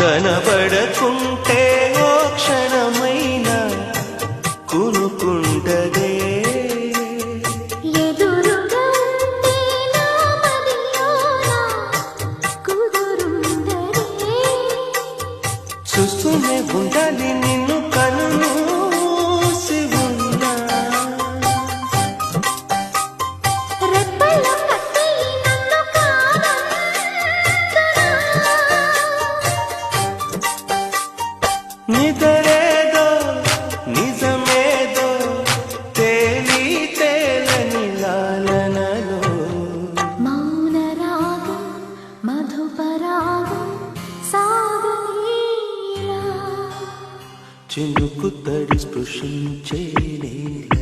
కనబడకుంటే ఓ క్షణమైన కునుకుంటదే ఎదురుగా ఉంటే నా మదిలోన కుదురుందరే చూస్తూనే ఉండాలి నిన్ను కనుమూసి ఉన్నా రెప్పల్లో కట్టి నన్ను కాదంటున్నా నిదరేదో నిజమేదో తేలి తేలని లాలనలో మౌన రాగం మధుపరాగం సాగనీలా చినుకు తడి స్పృశించే నేల